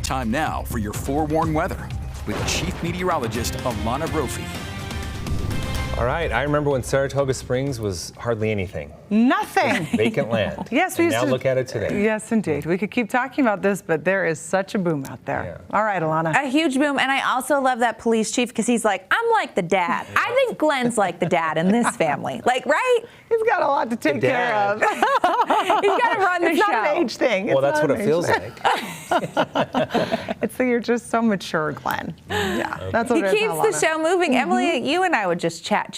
Time now for your forewarned weather with Chief Meteorologist Alana Brophy. All right, I remember when Saratoga Springs was hardly anything. Nothing. Vacant land. Yes, we and used now to look at it today. Yes, indeed. We could keep talking about this, but there is such a boom out there. Yeah. All right, Alana. A huge boom, and I also love that police chief because he's like, I'm like the dad. I think Glenn's like the dad in this family. Like, right? He's got a lot to take care of. He's got to run the It's show. not an age thing. Well, It's that's not what an it age feels thing. like. It's that you're just so mature, Glenn. Yeah, that's what He it is, keeps the Alana. show moving. Emily, you and I would just chat.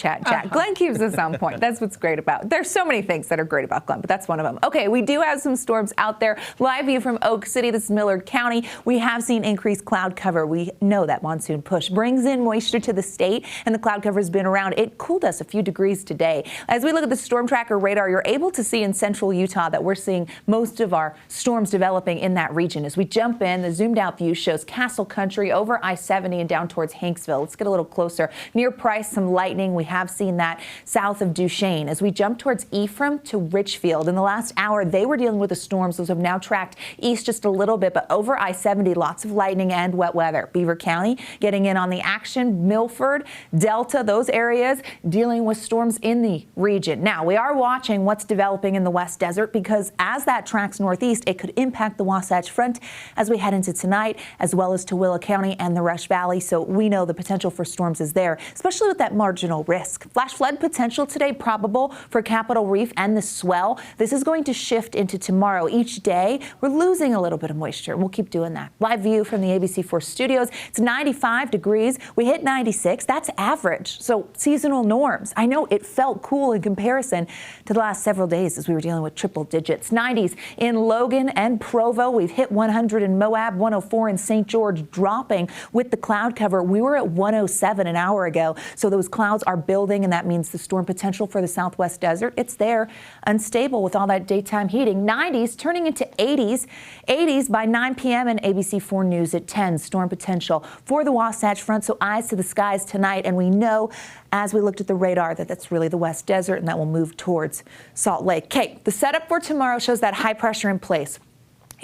Glenn keeps us on point. That's what's great about. There's so many things that are great about Glenn, but that's one of them. Okay, we do have some storms out there. Live view from Oak City. This is Millard County. We have seen increased cloud cover. We know that monsoon push brings in moisture to the state, and the cloud cover has been around. It cooled us a few degrees today. As we look at the storm tracker radar, you're able to see in central Utah that we're seeing most of our storms developing in that region. As we jump in, the zoomed out view shows Castle Country over I-70 and down towards Hanksville. Let's get a little closer. Near Price, some lightning. We have seen that south of Duchesne. As we jump towards Ephraim to Richfield, in the last hour, they were dealing with the storms. Those have now tracked east just a little bit, but over I-70, lots of lightning and wet weather. Beaver County getting in on the action. Milford, Delta, those areas dealing with storms in the region. Now, we are watching what's developing in the West Desert because as that tracks northeast, it could impact the Wasatch Front as we head into tonight, as well as Tooele County and the Rush Valley. So we know the potential for storms is there, especially with that marginal risk. Flash flood potential today probable for Capitol Reef and the swell. This is going to shift into tomorrow. Each day, we're losing a little bit of moisture. We'll keep doing that. Live view from the ABC4 studios. It's 95 degrees. We hit 96. That's average. So seasonal norms. I know it felt cool in comparison to the last several days as we were dealing with triple digits. 90s in Logan and Provo. We've hit 100 in Moab, 104 in St. George, dropping with the cloud cover. We were at 107 an hour ago. So those clouds are building, and that means the storm potential for the Southwest Desert, it's there, unstable with all that daytime heating. 90s turning into 80s. 80s by 9 p.m. and ABC4 News at 10. Storm potential for the Wasatch Front. So eyes to the skies tonight. And we know as we looked at the radar that that's really the West Desert, and that will move towards Salt Lake. Okay, the setup for tomorrow shows that high pressure in place.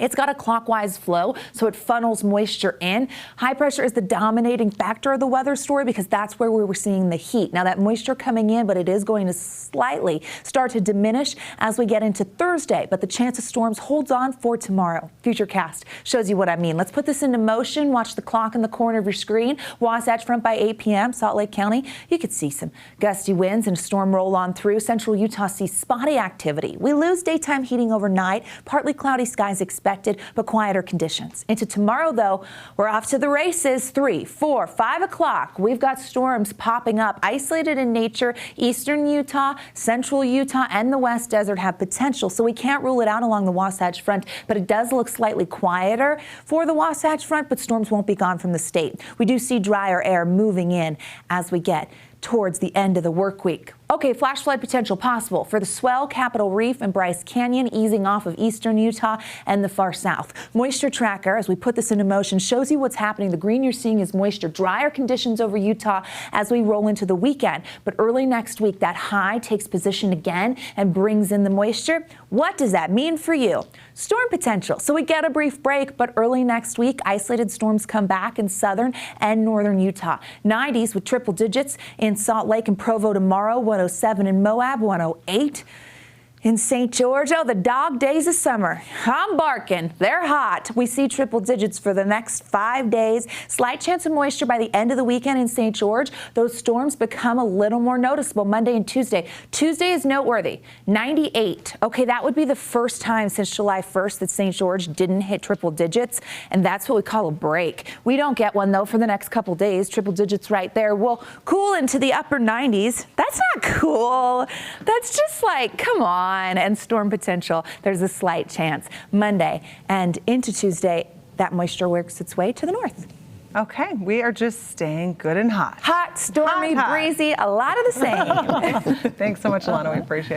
It's got a clockwise flow, so it funnels moisture in. High pressure is the dominating factor of the weather story because that's where we were seeing the heat. Now that moisture coming in, but it is going to slightly start to diminish as we get into Thursday. But the chance of storms holds on for tomorrow. Futurecast shows you what I mean. Let's put this into motion. Watch the clock in the corner of your screen. Wasatch Front by 8 p.m. Salt Lake County. You could see some gusty winds and a storm roll on through. Central Utah sees spotty activity. We lose daytime heating overnight. Partly cloudy skies expected, but quieter conditions. Into tomorrow, though, we're off to the races. 3, 4, 5 o'clock. We've got storms popping up, isolated in nature. Eastern Utah, central Utah, and the West Desert have potential, so we can't rule it out along the Wasatch Front, but it does look slightly quieter for the Wasatch Front, but storms won't be gone from the state. We do see drier air moving in as we get towards the end of the work week. Okay, flash flood potential possible for the swell, Capitol Reef, and Bryce Canyon, easing off of eastern Utah and the far south. Moisture tracker, as we put this into motion, shows you what's happening. The green you're seeing is moisture, drier conditions over Utah as we roll into the weekend. But early next week, that high takes position again and brings in the moisture. What does that mean for you? Storm potential. So we get a brief break, but early next week, isolated storms come back in southern and northern Utah. 90s with triple digits in Salt Lake and Provo tomorrow. 107 in Moab, 108 in St. George. Oh, the dog days of summer. I'm barking. They're hot. We see triple digits for the next 5 days. Slight chance of moisture by the end of the weekend in St. George. Those storms become a little more noticeable Monday and Tuesday. Tuesday is noteworthy. 98. Okay, that would be the first time since July 1st that St. George didn't hit triple digits, and that's what we call a break. We don't get one, though, for the next couple days. Triple digits right there. We'll cool into the upper 90s. That's not cool. That's just like, come on. And storm potential, there's a slight chance. Monday and into Tuesday, that moisture works its way to the north. Okay, we are just staying good and hot. Hot, stormy, Hot. breezy, a lot of the same. Thanks so much, Alana. We appreciate it.